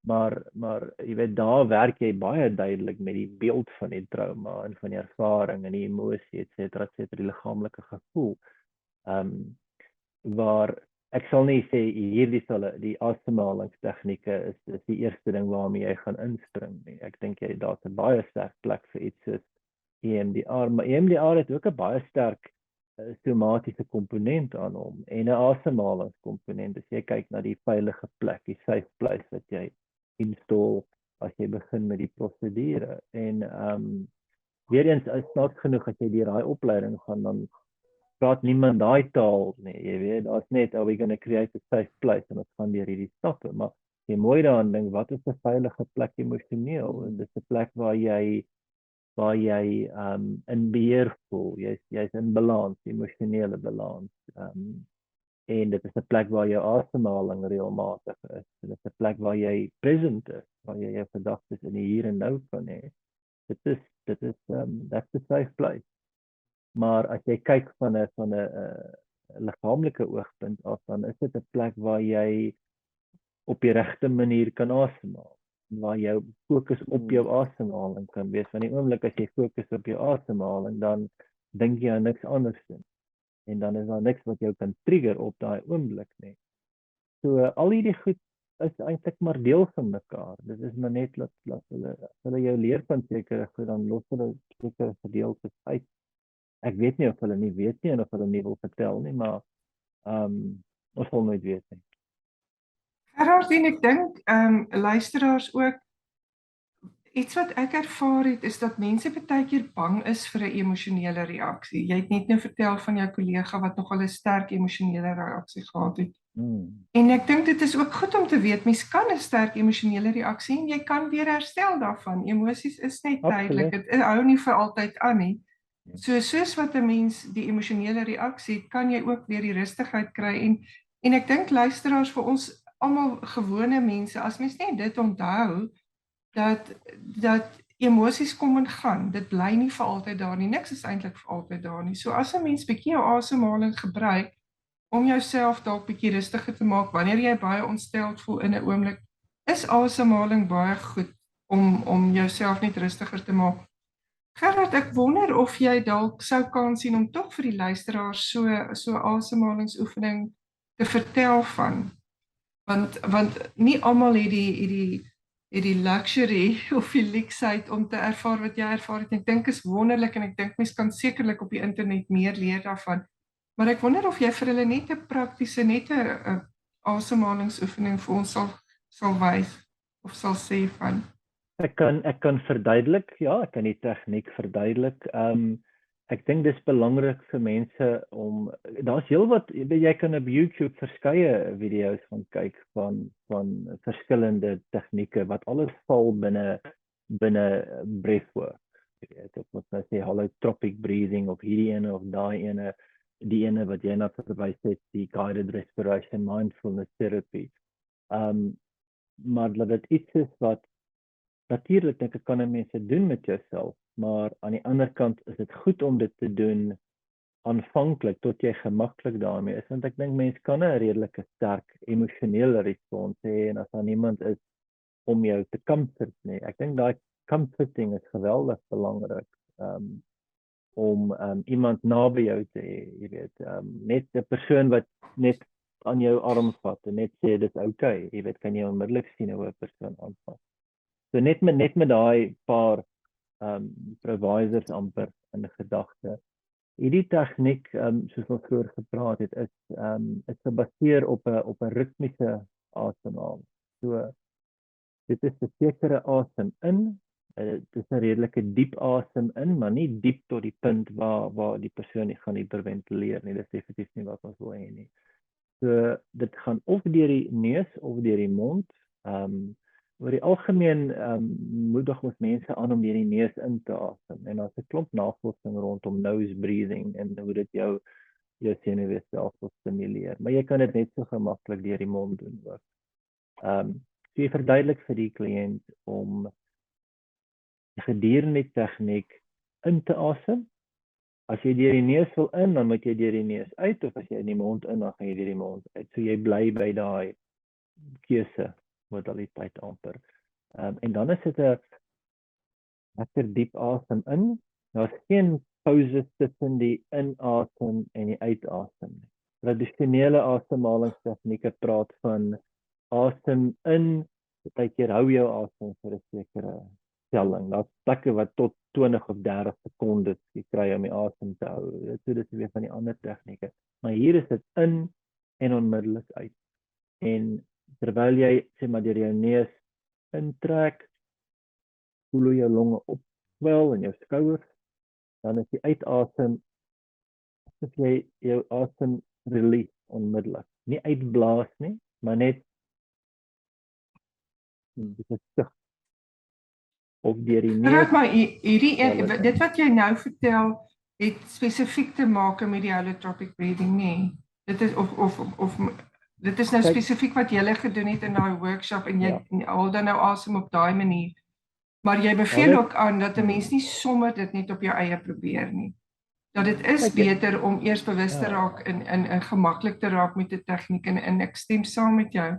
Maar jy weet daar werk jy baie duidelik met die beeld van die trauma en van die ervaring en die emosie et cetera, die liggaamlike gevoel. Waar ek sal nie sê die asemhalingstegnieke is die eerste ding waarmee jy gaan inspring nie. Ek dink daar's 'n baie sterk plek vir iets soos EMDR, maar EMDR het ook 'n baie sterk somatiese komponent aan hom en 'n asemhalingskomponent. As jy kyk na die veilige plek, die safe place wat jy install as jy begin met die prosedure. En weer eens, is snaaks genoeg as jy deur daai opleiding gaan, dan praat niemand daai taal nie. Jy weet, daar's net, are we going to create a safe place, en ons gaan deur hierdie stappe, maar jy mooi daaraan dink, wat is 'n veilige plek emosioneel? En dis 'n plek waar jy in beheer voel, jy's in balans, emosionele balans. En dit is 'n plek waar jou asemhaling reëlmatig is. Dit is 'n plek waar jy present is, waar jy jou gedagtes in die hier en nou kan hê. Dit is that's a safe place. Maar as jy kyk van 'n liggaamlike oogpunt af, dan is dit 'n plek waar jy op die regte manier kan asemhaal, waar jou fokus op jou asemhaling kan wees. Van die oomblik as jy fokus op jou asemhaling, dan dink jy aan niks anders nie. En dan is daar niks wat jou kan trigger op daai oomblik nie. So al hierdie goed is eintlik maar deel van mekaar. Dit is maar net dat hulle jou leer van sekere goed, dan los hulle sekere gedeeltes uit. Ek weet nie of hulle nie weet nie en of hulle nie wil vertel nie, maar ons sal nooit weet nie. Gerard, en ek dink luisteraars ook, iets wat ek ervaar het, is dat mense baie keer bang is vir 'n emosionele reaksie. Jy het net nou vertel van jou kollega wat nogal 'n sterk emosionele reaksie gehad het. En ek dink dit is ook goed om te weet, mens kan 'n sterk emosionele reaksie en jy kan weer herstel daarvan. Emosies is net tydelik, dit hou nie vir altyd aan nie. So soos wat 'n mens die emosionele reaksie het, kan jy ook weer die rustigheid kry. En ek dink luisteraars, vir ons almal gewone mense, as mens net dit onthou, dat emosies kom en gaan, dit bly nie vir altyd daar nie, niks is eintlik vir altyd daar nie. So as 'n mens bietjie jou asemhaling gebruik, om jouself dalk bietjie rustiger te maak, wanneer jy baie ontsteld voel in 'n oomblik, is asemhaling baie goed, om jouself net rustiger te maak. Gerard, ek wonder of jy dalk sou kan sien om tog vir die luisteraars so asemhalingsoefening te vertel van. Want nie almal het die luxury of die luksheid om te ervaar wat jy ervaar het. Ek dink is wonderlik en ek dink mens kan sekerlik op die internet meer leer daarvan. Maar ek wonder of jy vir hulle net 'n praktiese, net 'n asemhalingsoefening vir ons sal wys of sal sê van. Ek kan verduidelik, ja, ek kan die tegniek verduidelik. Ek dink dis belangrik vir mense om, daar's heelwat, jy kan op YouTube verskeie video's gaan kyk van verskillende tegnieke wat alles val binne breathwork. Ek moet nou sê holotropic breathing of hierdie ene of daai ene, die ene wat jy na verwys het, die guided respiration mindfulness therapy. Maar dat dit iets is wat natuurlik dink ek kan 'n mens dit doen met jouself, maar aan die ander kant is dit goed om dit te doen aanvanklik tot jy gemaklik daarmee is, want ek dink mense kan 'n redelike sterk emosionele respons hê en as daar niemand is om jou te comfort nie. Ek dink daai comforting is geweldig belangrik om iemand naby jou te hê, jy weet, net 'n persoon wat net aan jou arm vat en net sê dis okay, jy weet, kan jy onmiddellik sien hoe 'n persoon aanvat. So net met daai paar provisors amper in gedagte. Hierdie tegniek, soos ons vroeër gepraat het, is gebaseer op 'n ritmiese asemhaling. So dit is 'n sekere asem in, dit is 'n redelike diep asem in, maar nie diep tot die punt waar die persoon nie gaan hyperventileer nie. Dis definitief nie wat ons wil hê nie. So dit gaan of deur die neus of deur die mond. Oor die algemeen moedig ons mense aan om deur die neus in te asem. En daar's 'n klomp navorsing rondom nose breathing en hoe dit jou jou senuweestelsel stimuleer. Maar jy kan dit net so gemaklik deur die mond doen ook. So jy verduidelik vir die kliënt om gedurende die tegniek in te asem. As jy deur die neus wil in, dan moet jy deur die neus uit, of as jy in die mond in, dan gaan jy deur die mond uit. So jy bly by daai keuse modaliteit amper. En dan is dit 'n lekker diep asem in. Daar's geen pauses tussen die inasem en die uitasem nie. Tradisionele asemhalingstegnieke praat van asem in, partykeer hou jou asem vir 'n sekere telling. Daar's plekke wat tot 20 of 30 sekondes jy kry om die asem te hou. So dis weer van die ander tegnieke. Maar hier is dit in en onmiddellik uit. En terwyl jy sê maar deur jou neus intrek, voel hoe jou longe opswel en jou skouers, dan is die uitasem asof jy jou asem release onmiddellik. Nie uitblaas nie, maar net dis 'n sug of deur die neus. Maar hierdie dit wat jy nou vertel, het spesifiek te maak met die holotropic breathing, nee. Dit is of dit is nou spesifiek wat jy gedoen het in daai workshop en jy haal dan nou asem op daai manier. Maar jy beveel ook aan dat 'n mens nie sommer dit net op jou eie probeer nie. Dat dit is beter om eers bewus te raak en gemaklik te raak met die tegniek en ek stem saam met jou.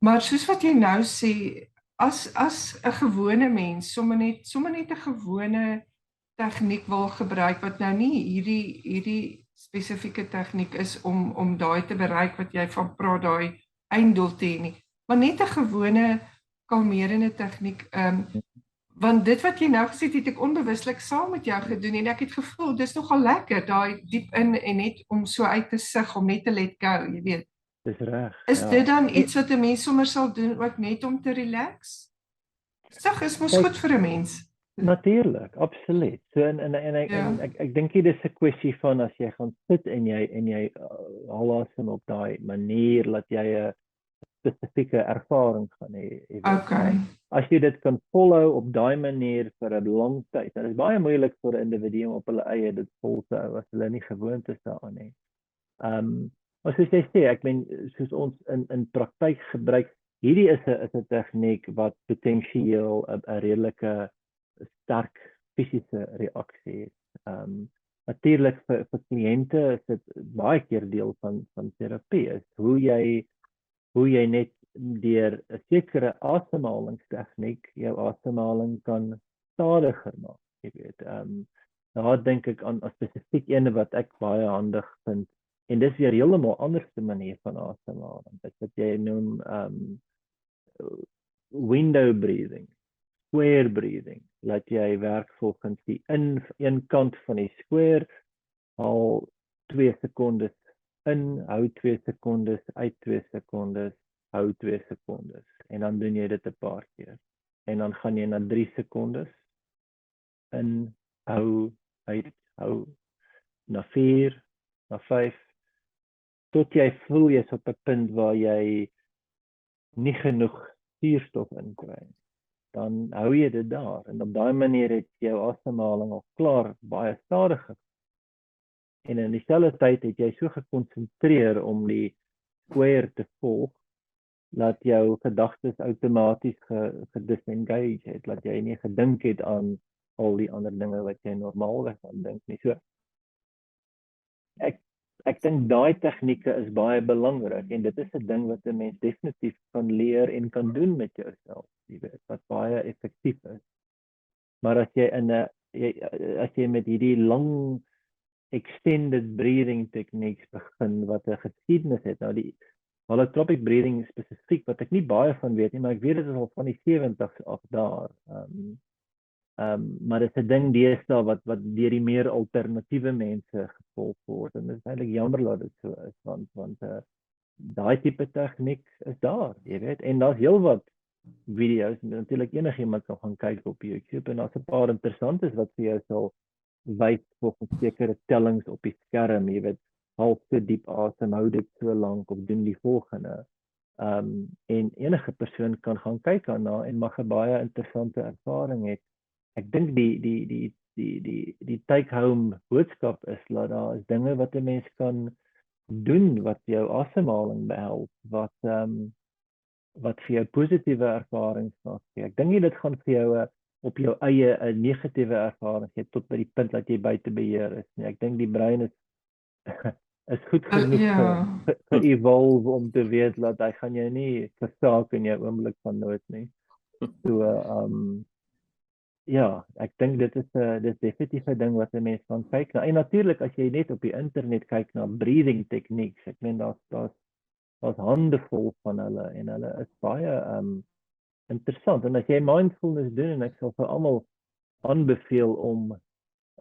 Maar soos wat jy nou sê, as 'n gewone mens sommer net 'n gewone tegniek wil gebruik wat nou nie hierdie spesifieke tegniek is om daai te bereik wat jy van praat, daai einddoel te hê nie, maar net 'n gewone kalmerende tegniek, want dit wat jy nou gesê het ek onbewuslik saam met jou gedoen en ek het gevoel dis nogal lekker daai diep in en net om so uit te sug, om net te let go, jy weet. Dis reg. Is dit dan iets wat 'n mens sommer sal doen ook net om te relax? Sug is mos goed vir 'n mens. Natuurlik, absoluut. So ek dink dit is 'n kwessie van as jy gaan sit en jy haal asem op daai manier dat jy 'n spesifieke ervaring gaan hê. Okay. As jy dit kan volhou op daai manier vir 'n lang tyd, dan is baie moeilik vir 'n individu om op hulle eie dit vol te hou as hulle nie gewoond is daaraan nie. Maar soos jy sê, ek meen soos ons in praktyk gebruik, hierdie is 'n tegniek wat potensieel 'n redelike sterk fisiese reaksie het. Natuurlik vir kliënte is dit baie keer deel van terapie, is hoe jy net deur 'n sekere asemhalingstegniek jou asemhaling kan stadiger maak, jy weet. Daar dink ek aan 'n spesifiek een wat ek baie handig vind, en dis weer heeltemal anderste manier van asemhaling. Dit wat jy noem window breathing, square breathing. Laat jy werk volgens die een kant van die square, haal 2 sekondes in, hou 2 sekondes, uit 2 sekondes, hou 2 sekondes. En dan doen jy dit 'n paar keer. En dan gaan jy na 3 sekondes, in, hou, uit, hou, na 4, na 5, tot jy voel jy's op 'n punt waar jy nie genoeg suurstof inkry. Dan hou jy dit daar, en op daai manier het jou asemhaling al klaar baie stadiger. En in dieselfde tyd het jy so gekonsentreer om die square te volg, dat jou gedagtes outomaties gedisengage het, dat jy nie gedink het aan al die ander dinge wat jy normaalweg aan dink nie. So, ek dink daai tegnieke is baie belangrik, en dit is 'n ding wat 'n mens definitief kan leer en kan doen met jouself, jy weet, wat baie effektief is. Maar as jy met hierdie lang extended breathing techniques begin wat 'n geskiedenis het, nou die holotropic breathing spesifiek wat ek nie baie van weet nie, maar ek weet dit is al van die 70s af daar. Maar dit is 'n ding deesdae wat deur die meer alternatiewe mense gevolg word, en dit is eintlik jammer dat dit so is, want daai tipe tegniek is daar, jy weet, en daar's heelwat video's, natuurlik enigiemand kan gaan kyk op YouTube, en daar's 'n paar interessantes wat vir jou sal wys volgens sekere tellings op die skerm, jy weet, half so diep asem, hou dit so lank, of doen die volgende. En enige persoon kan gaan kyk daarna en mag 'n baie interessante ervaring hê ek dink die take home boodskap is dat daar is dinge wat 'n mens kan doen wat jou asemhaling behelp, wat vir jou positiewe ervarings kan gee. Ek dink nie dit gaan vir jou op jou eie 'n negatiewe ervaring gee tot by die punt dat jy buite beheer is nie. Ek dink die brein is is goed genoeg ge-evolve om te weet dat hy gaan jou nie versaak in jou oomblik van nood nie. So ja, ek dink dit is definitief 'n ding wat 'n mens kan kyk na. En natuurlik as jy net op die internet kyk na breathing techniques, ek meen daar's handevol van hulle en hulle is baie interessant. En as jy mindfulness doen, en ek sal vir almal aanbeveel om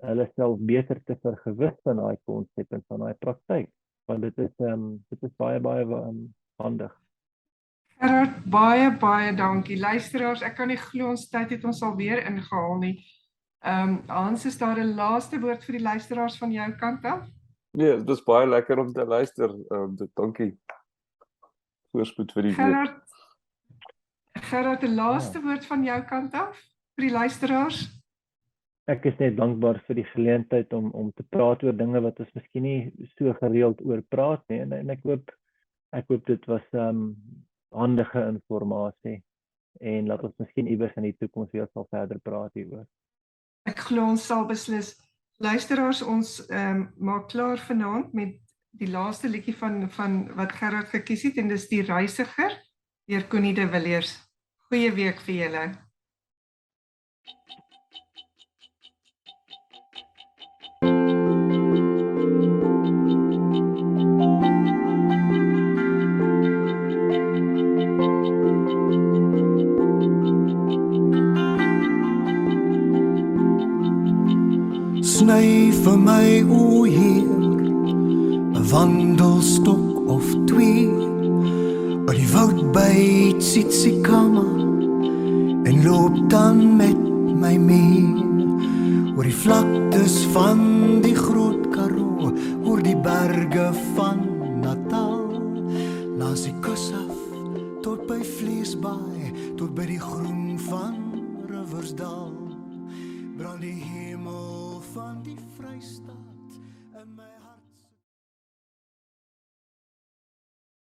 hulle self beter te vergewis van daai konsep en van daai praktyk, want dit is baie handig. Gerard, baie dankie. Luisteraars, ek kan nie glo ons tyd het ons alweer ingehaal nie. Hans, is daar 'n laaste woord vir die luisteraars van jou kant af? Nee, dit is baie lekker om te luister. Dankie. Voorspoed vir die week. Gerard, 'n laaste woord van jou kant af vir die luisteraars? Ek is net dankbaar vir die geleentheid om te praat oor dinge wat ons miskien nie so gereeld oor praat nie, en ek hoop dit was handige inligting en laat ons miskien iewers in die toekoms weer sal verder praat hieroor. Ek glo ons sal beslis. Luisteraars, ons maak klaar vanaand met die laaste liedjie van wat Gerard gekies het, en dis Die Reisiger deur Connie de Villiers. Goeie week vir julle. Sny vir my o Heer, 'n wandelstok of twee, uit die woud by Tsitsikamma, en loop dan met my mee, oor die vlaktes van die Groot Karoo, oor die berge van Natal, langs die kus af, tot by Vleesbaai, tot by die groen van Riversdal, brand die hemel van die Vrystaat in my